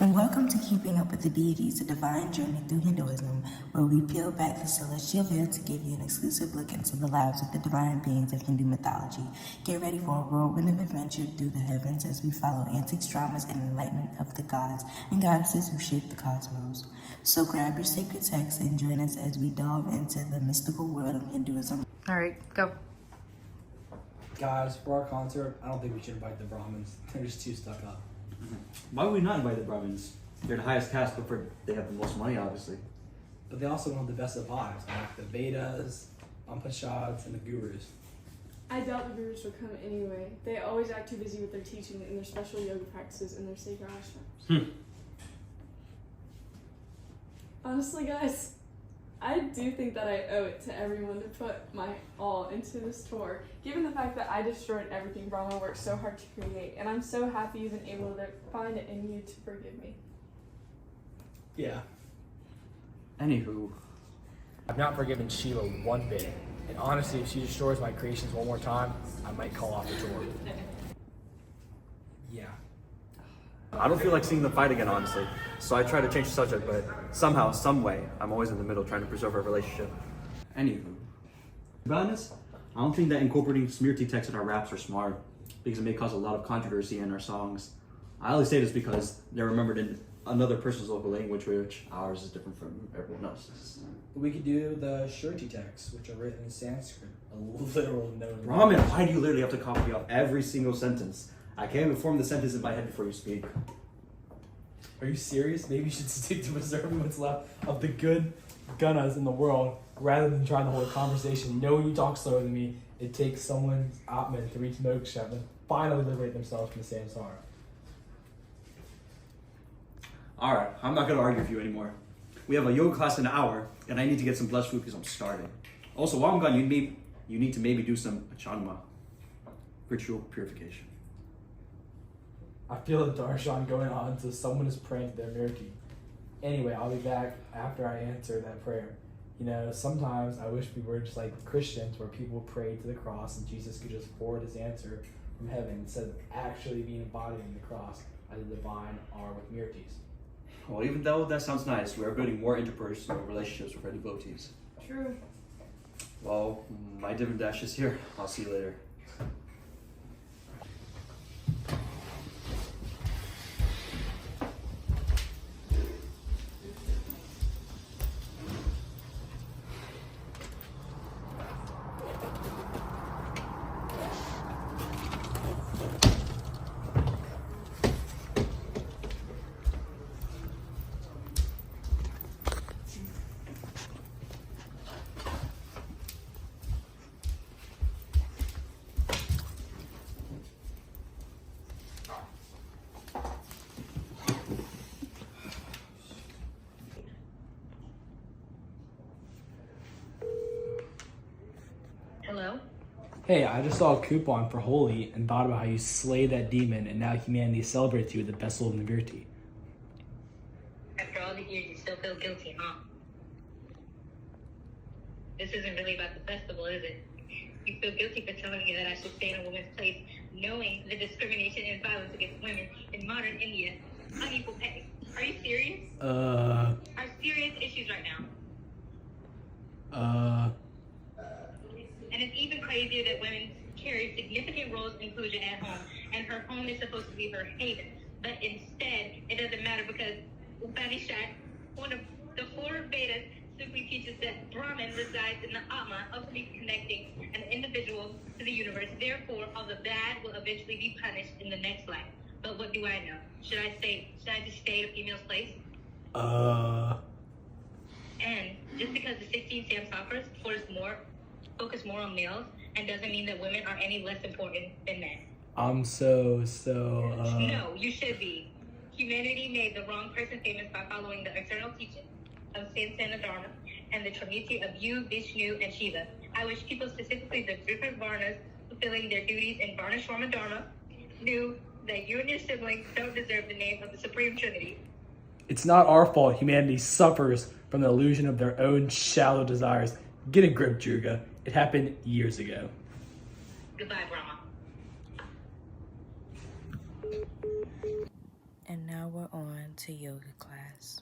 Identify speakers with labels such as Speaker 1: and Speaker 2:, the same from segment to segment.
Speaker 1: And welcome to Keeping Up with the Deities, a divine journey through Hinduism, where we peel back the celestial veil to give you an exclusive look into the lives of the divine beings of Hindu mythology. Get ready for a whirlwind of adventure through the heavens as we follow antiques, dramas, and enlightenment of the gods and goddesses who shape the cosmos. So grab your sacred texts and join us as we delve into the mystical world of Hinduism.
Speaker 2: All right, go.
Speaker 3: Guys, for our concert, I don't think we should invite the Brahmins. They're just too stuck up.
Speaker 4: Why would we not invite the Brahmins? They're the highest caste, but they have the most money, obviously.
Speaker 3: But they also don't have the best of vibes, like the Vedas, Upanishads, and the Gurus.
Speaker 5: I doubt the gurus will come anyway. They always act too busy with their teaching and their special yoga practices and their sacred ashrams. Honestly, guys, I do think that I owe it to everyone to put my all into this tour, given the fact that I destroyed everything Brahma worked so hard to create, and I'm so happy you've been able to find it in you to forgive me.
Speaker 3: Yeah.
Speaker 4: Anywho,
Speaker 6: I've not forgiven Sheila one bit, and honestly, if she destroys my creations one more time, I might call off the tour.
Speaker 3: Yeah.
Speaker 4: I don't feel like seeing them fight again, honestly. So I try to change the subject, but somehow, some way, I'm always in the middle trying to preserve our relationship. Anywho, to be honest, I don't think that incorporating Smriti texts in our raps are smart, because it may cause a lot of controversy in our songs. I only say this because they're remembered in another person's local language, which ours is different from everyone else's.
Speaker 3: But we could do the Shruti texts, which are written in Sanskrit, a literal known
Speaker 4: Brahmin,
Speaker 3: language.
Speaker 4: why do you literally have to copy out every single sentence? I can't even form the sentence in my head before you speak.
Speaker 3: Are you serious? Maybe you should stick to preserving what's left of the good Ganas in the world, rather than trying to hold a conversation. Knowing you talk slower than me, it takes someone's Atman to reach moksha and finally liberate themselves from the samsara.
Speaker 4: Alright, I'm not gonna argue with you anymore. We have a yoga class in an hour, and I need to get some blessed food because I'm starving. Also, while I'm gone, you need to maybe do some achanma, ritual purification.
Speaker 3: I feel a darshan going on until someone is praying to their Mirti. Anyway, I'll be back after I answer that prayer. You know, sometimes I wish we were just like Christians where people pray to the cross and Jesus could just forward his answer from heaven instead of actually being embodied in the cross as a divine are with Mirtis.
Speaker 4: Well, even though that sounds nice, we are building more interpersonal relationships with our devotees.
Speaker 5: True.
Speaker 4: Well, my Dividend Dash is here. I'll see you later.
Speaker 7: Hello?
Speaker 6: Hey, I just saw a coupon for Holy and thought about how you slayed that demon and now humanity celebrates you with the vessel of Nivirti.
Speaker 7: After all the years, you still feel guilty, huh? This isn't really about the festival, is it? You feel guilty for telling me that I should stay in a woman's place, knowing the discrimination and violence against women in modern India, unequal pay. Are you serious? Are serious issues right now. And it's even crazier that women carry significant roles in puja at home, and her home is supposed to be her haven. But instead, it doesn't matter because Upanishad, one of the four Vedas, simply teaches that Brahman resides in the Atma, ultimately connecting an individual to the universe. Therefore, all the bad will eventually be punished in the next life. But what do I know? Should I just stay in a female's place? And just because the 16 Samsakras focus more on males, and doesn't mean that women are any less important than men. No, you should be. Humanity made the wrong person famous by following the eternal teaching of Sansana Dharma and the Trinity of you, Vishnu, and Shiva. I wish people, specifically the different Varnas fulfilling their duties in Varnashram Dharma, knew that you and your siblings don't deserve the name of the Supreme Trinity.
Speaker 6: It's not our fault humanity suffers from the illusion of their own shallow desires. Get a grip, Druga. It happened years ago.
Speaker 7: Goodbye, Brahma.
Speaker 1: And now we're on to yoga class.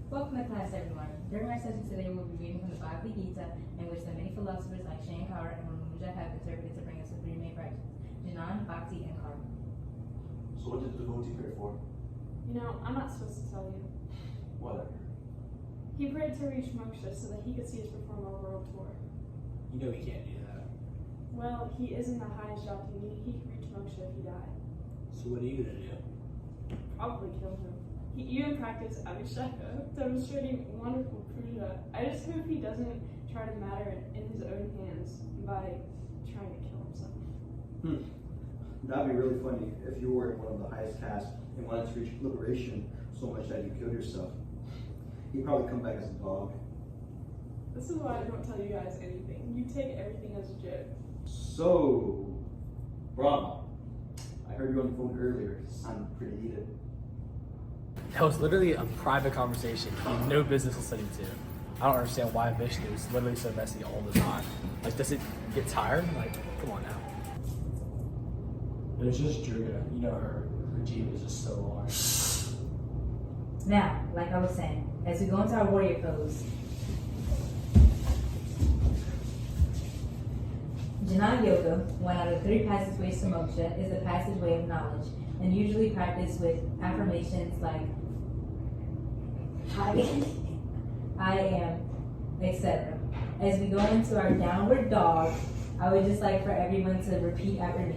Speaker 2: Welcome to class, everyone. During our session today, we'll be reading from the Bhagavad Gita, in which the many philosophers like Shankara and Ramanuja have interpreted to bring us the three main practices: Jnana, Bhakti, and Karma.
Speaker 8: So what did the devotee pray for?
Speaker 5: You know, I'm not supposed to tell you.
Speaker 8: Whatever.
Speaker 5: He prayed to reach moksha so that he could see us perform our world tour.
Speaker 3: You know he can't do that.
Speaker 5: Well, he is in the highest jhati. He could reach moksha if he died.
Speaker 3: So what are you gonna do?
Speaker 5: Probably kill him. He even practiced Abhisheka, demonstrating wonderful puja. I just hope he doesn't try to matter in his own hands by trying to kill himself.
Speaker 8: That'd be really funny if you were in one of the highest castes and wanted to reach liberation so much that you killed yourself. You'd probably come back as a dog.
Speaker 5: This is why I don't tell you guys anything. You take everything as a joke.
Speaker 8: So, Brahma, I heard you on the phone earlier. You sounded pretty heated.
Speaker 3: That was literally a private conversation. He had no business listening to. I don't understand why Vishnu is literally so messy all the time. Like, does it get tired? Like, come on now. There's just Druga. You know her. Her jeep is just so long.
Speaker 2: Now, like I was saying, as we go into our warrior pose, Jnana Yoga, one out of 3 passageways to moksha, is the passageway of knowledge, and usually practiced with affirmations like I am, etc. As we go into our downward dog, I would just like for everyone to repeat after me.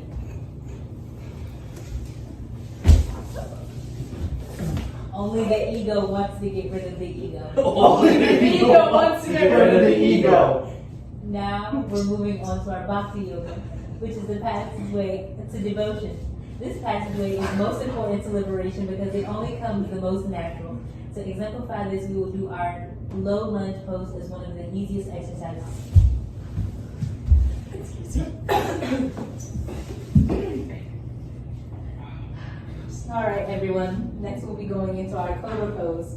Speaker 2: Only the ego wants to get rid of the ego.
Speaker 3: Only the ego wants to get rid of the ego.
Speaker 2: Now we're moving on to our Bhakti Yoga, which is the passageway to devotion. This passageway is most important to liberation because it only comes the most natural. To exemplify this, we will do our low lunge pose as one of the easiest exercises. All right, everyone. Next, we'll be going into our cobra pose.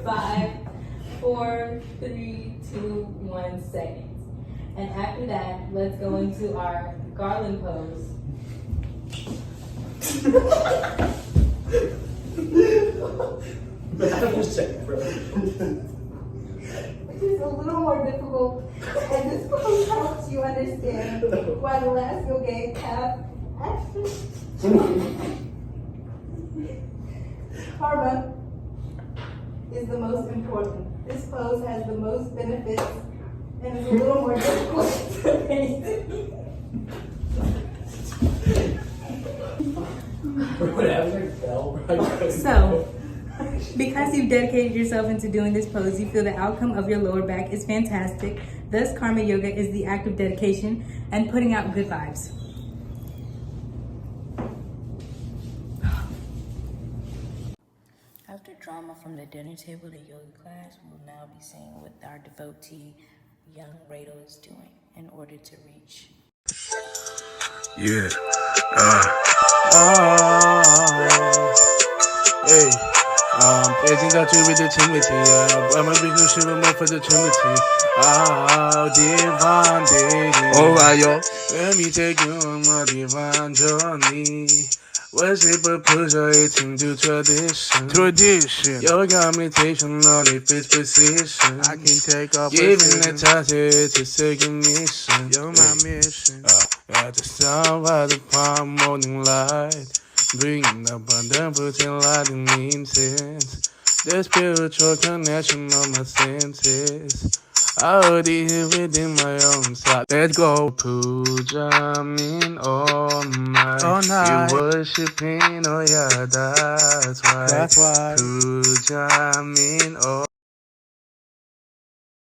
Speaker 2: 5, 4, 3, 2, 1 seconds. And after that, let's go into our garland pose. Which is a little more difficult, and this pose helps you understand why the last yoga have action. Karma is the most important. This pose has the most benefits and is a little more difficult to maintain. So, because you've dedicated yourself into doing this pose, you feel the outcome of your lower back is fantastic. Thus, Karma Yoga is the act of dedication and putting out good vibes.
Speaker 1: After drama from the dinner table to yoga class, we will now be seeing what our devotee, young Rado, is doing in order to reach.
Speaker 9: Yeah. Hey. 别紧张，准备的真问题啊！我们必须是模仿的真问题啊！地方地理，哦哇哟！我迷在跟我地方着你，我是不扑着一听就tradition. Your communication only fits precision. I can take off even the task it's a second mission. You're my mission. At the sound of the palm morning light. Bringing up and putting lighting incense. The spiritual connection of my senses. I already here within my own side. Let's go. Puja mean all night. You worshiping, oh yeah, that's why. Puja mean all